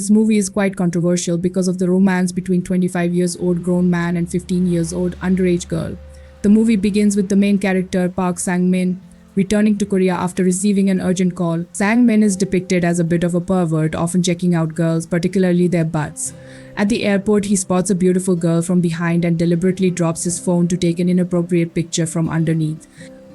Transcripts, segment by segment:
This movie is quite controversial because of the romance between 25-years-old grown man and 15-years-old underage girl. The movie begins with the main character, Park Sang-min, returning to Korea after receiving an urgent call. Sang-min is depicted as a bit of a pervert, often checking out girls, particularly their butts. At the airport, he spots a beautiful girl from behind and deliberately drops his phone to take an inappropriate picture from underneath.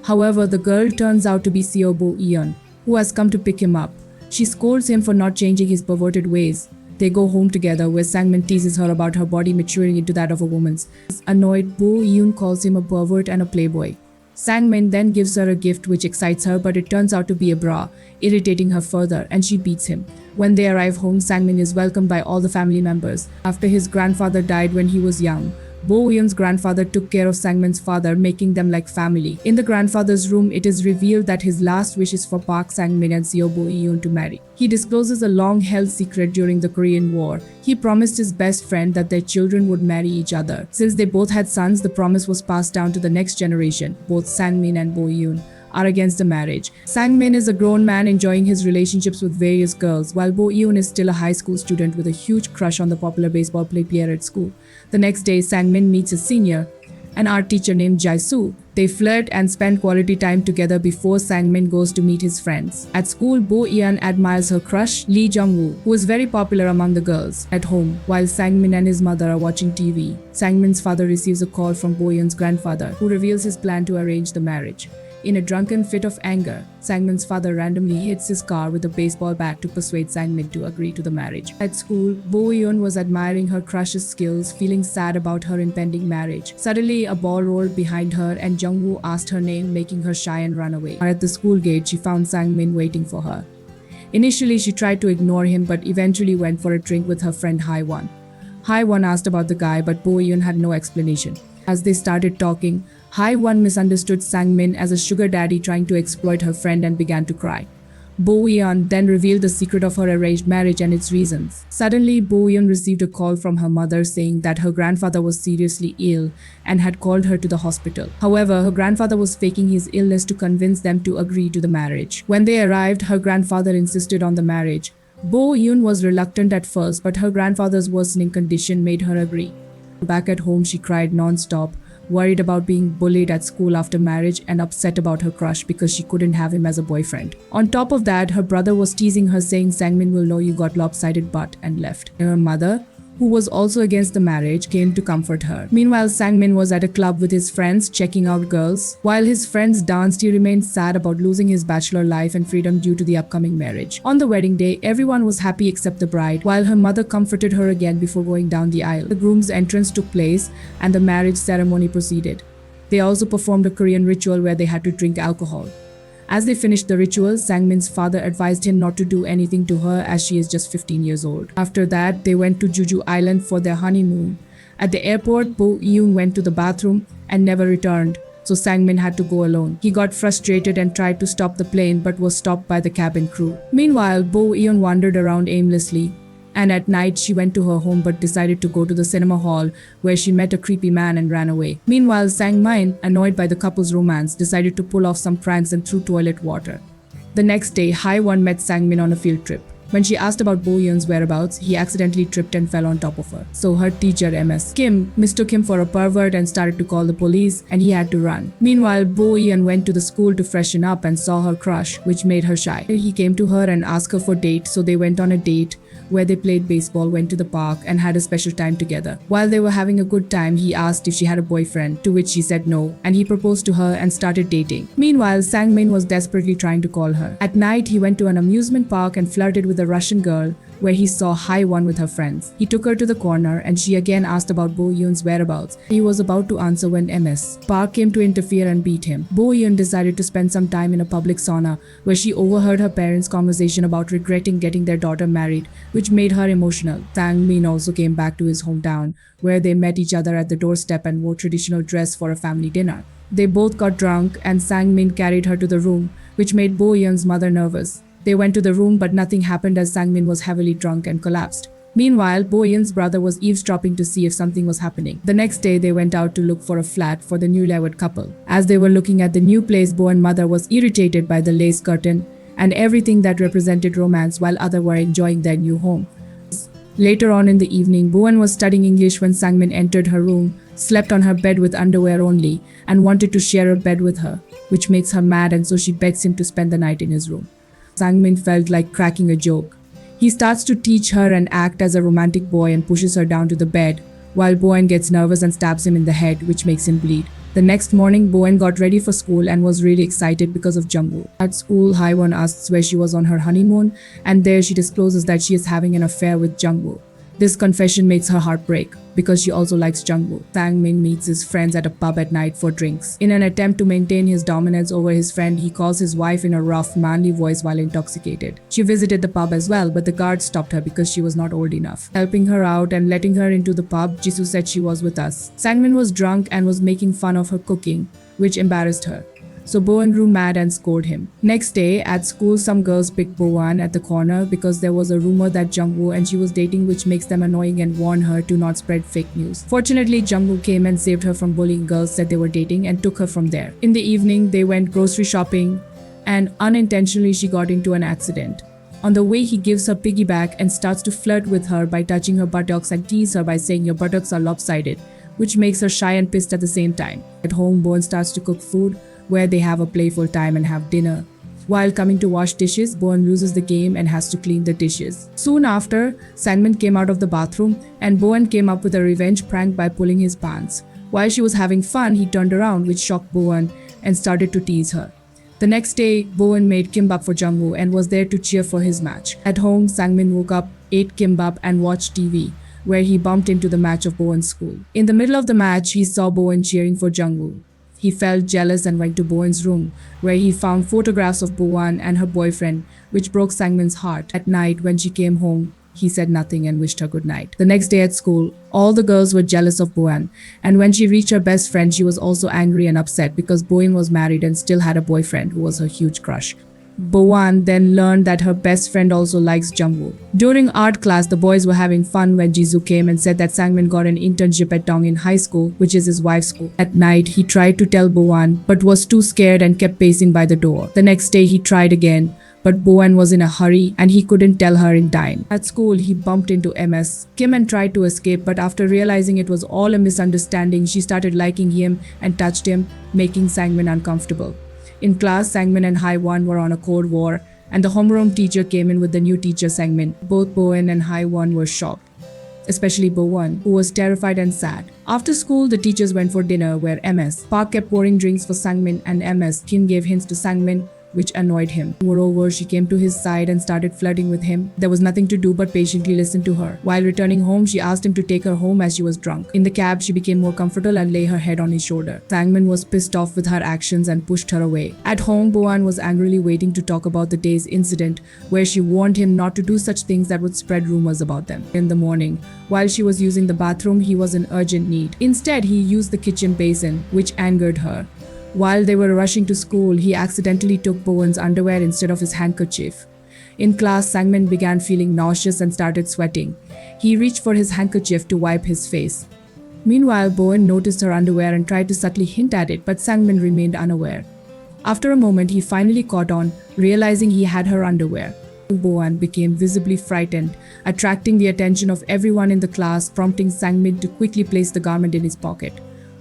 However, the girl turns out to be Seo Bo-yeon, who has come to pick him up. She scolds him for not changing his perverted ways. They go home together, where Sang-min teases her about her body maturing into that of a woman's. Annoyed, Bo-yeon calls him a pervert and a playboy. Sang-min then gives her a gift which excites her, but it turns out to be a bra, irritating her further, and she beats him. When they arrive home, Sang-min is welcomed by all the family members. After his grandfather died when he was young, Bo-yeon's grandfather took care of Sang-min's father, making them like family. In the grandfather's room, it is revealed that his last wish is for Park Sang-min and Seo Bo-yeon to marry. He discloses a long-held secret during the Korean War. He promised his best friend that their children would marry each other. Since they both had sons, the promise was passed down to the next generation. Both Sang-min and Bo-yeon are against the marriage. Sang-min is a grown man enjoying his relationships with various girls, while Bo-yeon is still a high school student with a huge crush on the popular baseball player at school. The next day, Sang-min meets his senior, an art teacher named Jae-soo. They flirt and spend quality time together before Sang-min goes to meet his friends. At school, Bo-yeon admires her crush, Lee Jung-woo, who is very popular among the girls. At home, while Sang-min and his mother are watching TV, Sang-min's father receives a call from Bo-yeon's grandfather, who reveals his plan to arrange the marriage. In a drunken fit of anger, Sang-min's father randomly hits his car with a baseball bat to persuade Sang-min to agree to the marriage. At school, Bo-yeon was admiring her crush's skills, feeling sad about her impending marriage. Suddenly, a ball rolled behind her and Jung-woo asked her name, making her shy and run away. At the school gate, she found Sang-min waiting for her. Initially, she tried to ignore him but eventually went for a drink with her friend Hae-won. Hae-won asked about the guy, but Bo-yeon had no explanation. As they started talking, Hae-won misunderstood Sang-min as a sugar daddy trying to exploit her friend and began to cry. Bo-yeon then revealed the secret of her arranged marriage and its reasons. Suddenly, Bo-yeon received a call from her mother saying that her grandfather was seriously ill and had called her to the hospital. However, her grandfather was faking his illness to convince them to agree to the marriage. When they arrived, her grandfather insisted on the marriage. Bo-yeon was reluctant at first, but her grandfather's worsening condition made her agree. Back at home, she cried non-stop, worried about being bullied at school after marriage and upset about her crush because she couldn't have him as a boyfriend. On top of that, her brother was teasing her saying Sang-min will know you got lopsided butt and left. Her mother, who was also against the marriage, came to comfort her. Meanwhile, Sang-min was at a club with his friends checking out girls. While his friends danced, he remained sad about losing his bachelor life and freedom due to the upcoming marriage. On the wedding day, everyone was happy except the bride, while her mother comforted her again before going down the aisle. The groom's entrance took place and the marriage ceremony proceeded. They also performed a Korean ritual where they had to drink alcohol. As they finished the ritual, Sang-min's father advised him not to do anything to her as she is just 15 years old. After that, they went to Jeju Island for their honeymoon. At the airport, Bo-yeon went to the bathroom and never returned, so Sang-min had to go alone. He got frustrated and tried to stop the plane but was stopped by the cabin crew. Meanwhile, Bo-yeon wandered around aimlessly, and at night she went to her home but decided to go to the cinema hall where she met a creepy man and ran away. Meanwhile, Sang-min, annoyed by the couple's romance, decided to pull off some pranks and threw toilet water. The next day, Hae-won met Sang-min on a field trip. When she asked about Bo-yeon's whereabouts, he accidentally tripped and fell on top of her. So her teacher, Ms. Kim, mistook him for a pervert and started to call the police, and he had to run. Meanwhile, Bo-yeon went to the school to freshen up and saw her crush, which made her shy. He came to her and asked her for a date, so they went on a date where they played baseball, went to the park, and had a special time together. While they were having a good time, he asked if she had a boyfriend, to which she said no, and he proposed to her and started dating. Meanwhile, Sang-min was desperately trying to call her. At night, he went to an amusement park and flirted with a Russian girl, where he saw Hae-won with her friends. He took her to the corner and she again asked about Bo-yeon's whereabouts. He was about to answer when Ms. Park came to interfere and beat him. Bo-yeon decided to spend some time in a public sauna where she overheard her parents' conversation about regretting getting their daughter married, which made her emotional. Sang-min also came back to his hometown where they met each other at the doorstep and wore traditional dress for a family dinner. They both got drunk and Sang-min carried her to the room, which made Bo-yeon's mother nervous. They went to the room but nothing happened as Sang-min was heavily drunk and collapsed. Meanwhile, Bo-yeon's brother was eavesdropping to see if something was happening. The next day, they went out to look for a flat for the newlywed couple. As they were looking at the new place, Bo's mother was irritated by the lace curtain and everything that represented romance while others were enjoying their new home. Later on in the evening, Bowen was studying English when Sangmin entered her room, slept on her bed with underwear only, and wanted to share a bed with her, which makes her mad, and so she begs him to spend the night in his room. Sangmin felt like cracking a joke. He starts to teach her and act as a romantic boy and pushes her down to the bed, while Bowen gets nervous and stabs him in the head, which makes him bleed. The next morning, Bowen got ready for school and was really excited because of Jungwoo. At school, Haewon asks where she was on her honeymoon, and there she discloses that she is having an affair with Jungwoo. This confession makes her heart break, because she also likes Jungwoo. Sangmin meets his friends at a pub at night for drinks. In an attempt to maintain his dominance over his friend, he calls his wife in a rough, manly voice while intoxicated. She visited the pub as well, but the guard stopped her because she was not old enough. Helping her out and letting her into the pub, Jisoo said she was with us. Sangmin was drunk and was making fun of her cooking, which embarrassed her. So Bowen grew mad and scored him. Next day, at school, some girls picked Bowen at the corner because there was a rumor that Jungwoo and she was dating, which makes them annoying and warn her to not spread fake news. Fortunately, Jungwoo came and saved her from bullying girls that they were dating and took her from there. In the evening, they went grocery shopping and unintentionally she got into an accident. On the way, he gives her piggyback and starts to flirt with her by touching her buttocks and tease her by saying your buttocks are lopsided, which makes her shy and pissed at the same time. At home, Bowen starts to cook food, where they have a playful time and have dinner. While coming to wash dishes, Bowen loses the game and has to clean the dishes. Soon after, Sangmin came out of the bathroom and Bowen came up with a revenge prank by pulling his pants. While she was having fun, he turned around, which shocked Bowen, and started to tease her. The next day, Bowen made kimbap for Jungwoo and was there to cheer for his match. At home, Sangmin woke up, ate kimbap and watched TV, where he bumped into the match of Bowen's school. In the middle of the match, he saw Bowen cheering for Jungwoo. He felt jealous and went to Bowen's room, where he found photographs of Bowen and her boyfriend, which broke Sangmin's heart. At night, when she came home, he said nothing and wished her good night. The next day at school, all the girls were jealous of Bowen, and when she reached her best friend, she was also angry and upset because Bowen was married and still had a boyfriend who was her huge crush. Bowen then learned that her best friend also likes Jungwoo. During art class, the boys were having fun when Jisoo came and said that Sangmin got an internship at Dongin High School, which is his wife's school. At night, he tried to tell Bowen, but was too scared and kept pacing by the door. The next day, he tried again, but Bowen was in a hurry and he couldn't tell her in time. At school, he bumped into MS Kim and tried to escape, but after realizing it was all a misunderstanding, she started liking him and touched him, making Sangmin uncomfortable. In class, Sangmin and Haewon were on a cold war, and the homeroom teacher came in with the new teacher Sangmin. Both Bowen and Haewon were shocked, especially Bowen, who was terrified and sad. After school, the teachers went for dinner, where MS Park kept pouring drinks for Sangmin and MS Kim gave hints to Sangmin, which annoyed him. Moreover, she came to his side and started flirting with him. There was nothing to do but patiently listen to her. While returning home, she asked him to take her home as she was drunk. In the cab, she became more comfortable and lay her head on his shoulder. Sangmin was pissed off with her actions and pushed her away. At home, Bowen was angrily waiting to talk about the day's incident, where she warned him not to do such things that would spread rumors about them. In the morning, while she was using the bathroom, he was in urgent need. Instead, he used the kitchen basin, which angered her. While they were rushing to school, he accidentally took Bowen's underwear instead of his handkerchief. In class, Sangmin began feeling nauseous and started sweating. He reached for his handkerchief to wipe his face. Meanwhile, Bowen noticed her underwear and tried to subtly hint at it, but Sangmin remained unaware. After a moment, he finally caught on, realizing he had her underwear. Bowen became visibly frightened, attracting the attention of everyone in the class, prompting Sangmin to quickly place the garment in his pocket.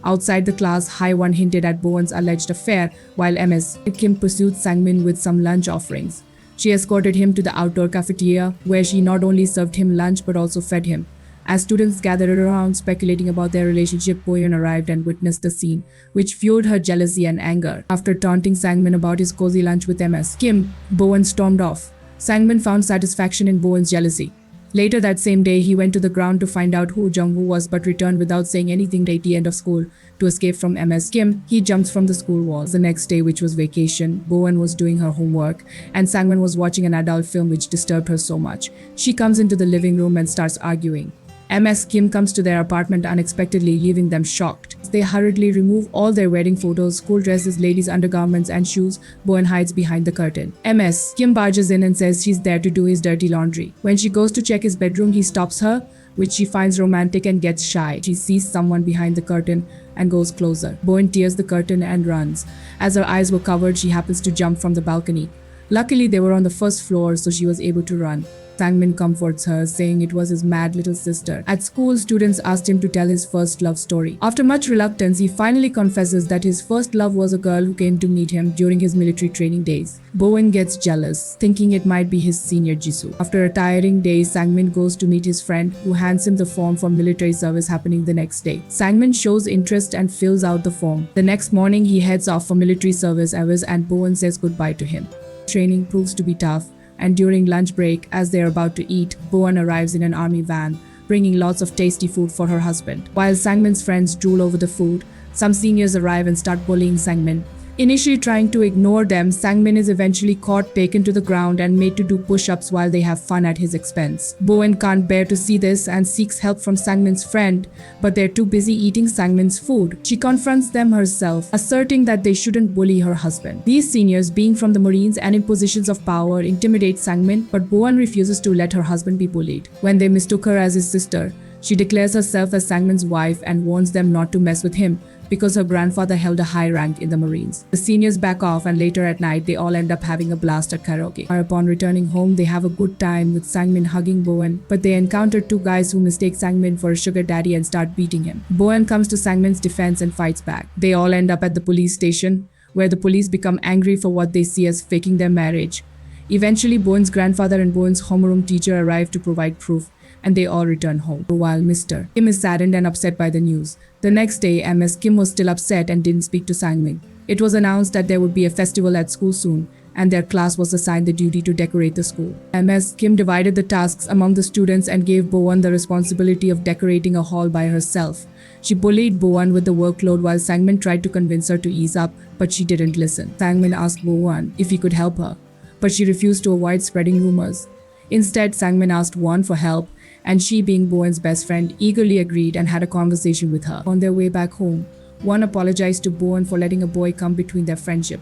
Outside the class, Haewon hinted at Bowen's alleged affair, while MS Kim pursued Sangmin with some lunch offerings. She escorted him to the outdoor cafeteria, where she not only served him lunch but also fed him. As students gathered around speculating about their relationship, Bowen arrived and witnessed the scene, which fueled her jealousy and anger. After taunting Sangmin about his cozy lunch with MS Kim, Bowen stormed off. Sangmin found satisfaction in Bowen's jealousy. Later that same day, he went to the ground to find out who Jungwoo was but returned without saying anything at the end of school. To escape from MS Kim, he jumps from the school walls. The next day, which was vacation, Bowen was doing her homework and Sangmin was watching an adult film which disturbed her so much. She comes into the living room and starts arguing. MS Kim comes to their apartment unexpectedly, leaving them shocked. They hurriedly remove all their wedding photos, school dresses, ladies' undergarments, and shoes. Bowen hides behind the curtain. MS Kim barges in and says she's there to do his dirty laundry. When she goes to check his bedroom, he stops her, which she finds romantic and gets shy. She sees someone behind the curtain and goes closer. Bowen tears the curtain and runs. As her eyes were covered, she happens to jump from the balcony. Luckily, they were on the first floor, so she was able to run. Sangmin comforts her, saying it was his mad little sister. At school, students asked him to tell his first love story. After much reluctance, he finally confesses that his first love was a girl who came to meet him during his military training days. Bowen gets jealous, thinking it might be his senior Jisoo. After a tiring day, Sangmin goes to meet his friend, who hands him the form for military service happening the next day. Sangmin shows interest and fills out the form. The next morning, he heads off for military service hours and Bowen says goodbye to him. Training proves to be tough, and during lunch break, as they are about to eat, Bowen arrives in an army van, bringing lots of tasty food for her husband. While Sangmin's friends drool over the food, some seniors arrive and start bullying Sangmin. Initially trying to ignore them, Sangmin is eventually caught, taken to the ground and made to do push-ups while they have fun at his expense. Bowen can't bear to see this and seeks help from Sangmin's friend, but they're too busy eating Sangmin's food. She confronts them herself, asserting that they shouldn't bully her husband. These seniors, being from the Marines and in positions of power, intimidate Sangmin, but Bowen refuses to let her husband be bullied. When they mistook her as his sister, she declares herself as Sangmin's wife and warns them not to mess with him, because her grandfather held a high rank in the Marines. The seniors back off, and later at night they all end up having a blast at karaoke. Upon returning home, they have a good time with Sangmin hugging Bowen, but they encounter two guys who mistake Sangmin for a sugar daddy and start beating him. Bowen comes to Sangmin's defense and fights back. They all end up at the police station, where the police become angry for what they see as faking their marriage. Eventually, Bowen's grandfather and Bowen's homeroom teacher arrive to provide proof, and they all return home. While Mr. Kim is saddened and upset by the news. The next day, Ms. Kim was still upset and didn't speak to Sangmin. It was announced that there would be a festival at school soon, and their class was assigned the duty to decorate the school. Ms. Kim divided the tasks among the students and gave Bowen the responsibility of decorating a hall by herself. She bullied Bowen with the workload while Sangmin tried to convince her to ease up, but she didn't listen. Sangmin asked Bowen if he could help her, but she refused to avoid spreading rumors. Instead, Sangmin asked Won for help, and she, being Bowen's best friend, eagerly agreed and had a conversation with her. On their way back home, Won apologized to Bowen for letting a boy come between their friendship.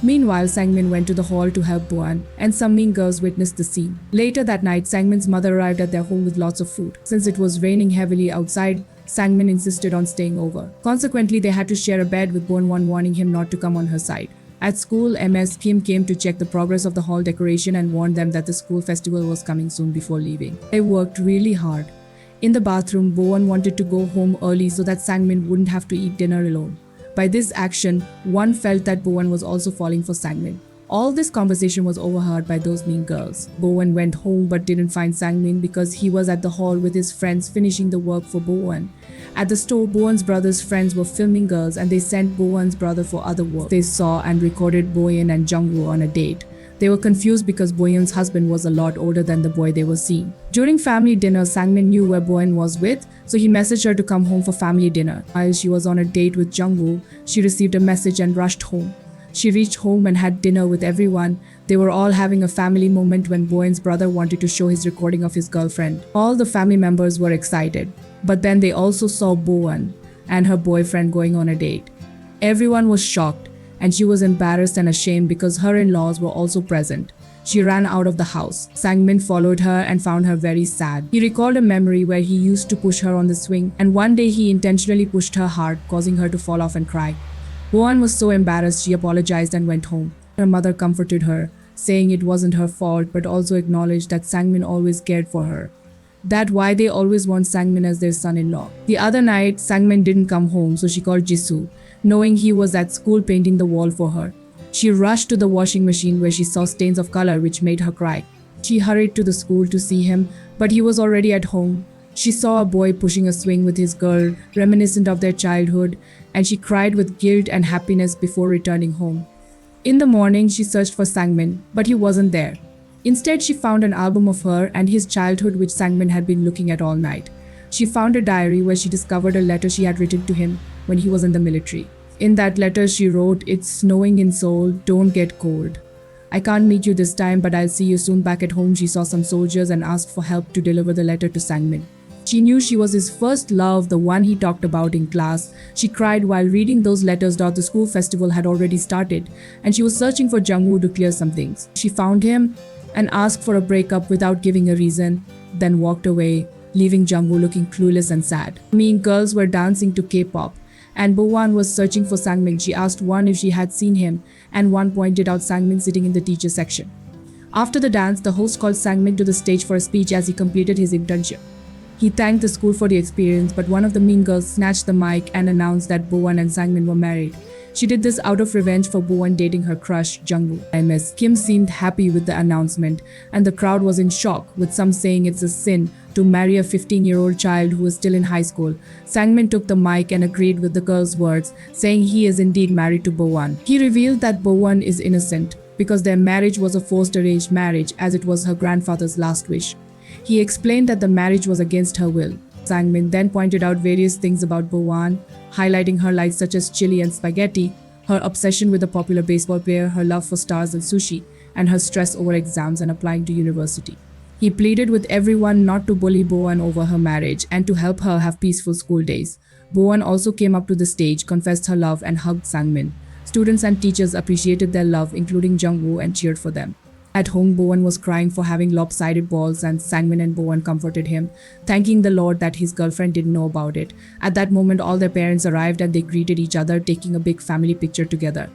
Meanwhile, Sangmin went to the hall to help Bowen, and some mean girls witnessed the scene. Later that night, Sangmin's mother arrived at their home with lots of food. Since it was raining heavily outside, Sangmin insisted on staying over. Consequently, they had to share a bed with Bowen, warning him not to come on her side. At school, Ms. Kim came to check the progress of the hall decoration and warned them that the school festival was coming soon before leaving. They worked really hard. In the bathroom, Bowen wanted to go home early so that Sangmin wouldn't have to eat dinner alone. By this action, Won felt that Bowen was also falling for Sangmin. All this conversation was overheard by those mean girls. Bowen went home but didn't find Sangmin because he was at the hall with his friends finishing the work for Bowen. At the store, Bowen's brother's friends were filming girls and they sent Bowen's brother for other work. They saw and recorded Bowen and Jungwoo on a date. They were confused because Bowen's husband was a lot older than the boy they were seeing. During family dinner, Sangmin knew where Bowen was with, so he messaged her to come home for family dinner. While she was on a date with Jungwoo, she received a message and rushed home. She reached home and had dinner with everyone. They were all having a family moment when Bowen's brother wanted to show his recording of his girlfriend. All the family members were excited, but then they also saw Bowen and her boyfriend going on a date. Everyone was shocked, and she was embarrassed and ashamed because her in-laws were also present. She ran out of the house. Sangmin followed her and found her very sad. He recalled a memory where he used to push her on the swing, and one day he intentionally pushed her hard, causing her to fall off and cry. Bowen was so embarrassed she apologized and went home. Her mother comforted her, saying it wasn't her fault but also acknowledged that Sangmin always cared for her. That's why they always want Sangmin as their son-in-law. The other night, Sangmin didn't come home, so she called Jisoo, knowing he was at school painting the wall for her. She rushed to the washing machine where she saw stains of color which made her cry. She hurried to the school to see him, but he was already at home. She saw a boy pushing a swing with his girl, reminiscent of their childhood, and she cried with guilt and happiness before returning home. In the morning, she searched for Sangmin, but he wasn't there. Instead, she found an album of her and his childhood which Sangmin had been looking at all night. She found a diary where she discovered a letter she had written to him when he was in the military. In that letter, she wrote, "It's snowing in Seoul, don't get cold. I can't meet you this time, but I'll see you soon." Back at home, she saw some soldiers and asked for help to deliver the letter to Sangmin. She knew she was his first love, the one he talked about in class. She cried while reading those letters. The school festival had already started, and she was searching for Jungwoo to clear some things. She found him and asked for a breakup without giving a reason, then walked away, leaving Jungwoo looking clueless and sad. Mean girls were dancing to K-pop, and Bowen was searching for Sangmin. She asked Won if she had seen him, and Won pointed out Sangmin sitting in the teacher section. After the dance, the host called Sangmin to the stage for a speech as he completed his internship. He thanked the school for the experience, but one of the mean girls snatched the mic and announced that Bowan and Sangmin were married. She did this out of revenge for Bowan dating her crush, Jungwoo. Ms. Kim seemed happy with the announcement, and the crowd was in shock, with some saying it's a sin to marry a 15-year-old child who is still in high school. Sangmin took the mic and agreed with the girl's words, saying he is indeed married to Bowan. He revealed that Bowan is innocent because their marriage was a forced arranged marriage, as it was her grandfather's last wish. He explained that the marriage was against her will. Sangmin then pointed out various things about Bowan, highlighting her likes such as chili and spaghetti, her obsession with a popular baseball player, her love for stars and sushi, and her stress over exams and applying to university. He pleaded with everyone not to bully Bowan over her marriage and to help her have peaceful school days. Bowan also came up to the stage, confessed her love, and hugged Sangmin. Students and teachers appreciated their love, including Jungwoo, and cheered for them. At home, Bowan was crying for having lopsided balls, and Sangmin and Bowan comforted him, thanking the Lord that his girlfriend didn't know about it. At that moment, all their parents arrived and they greeted each other, taking a big family picture together.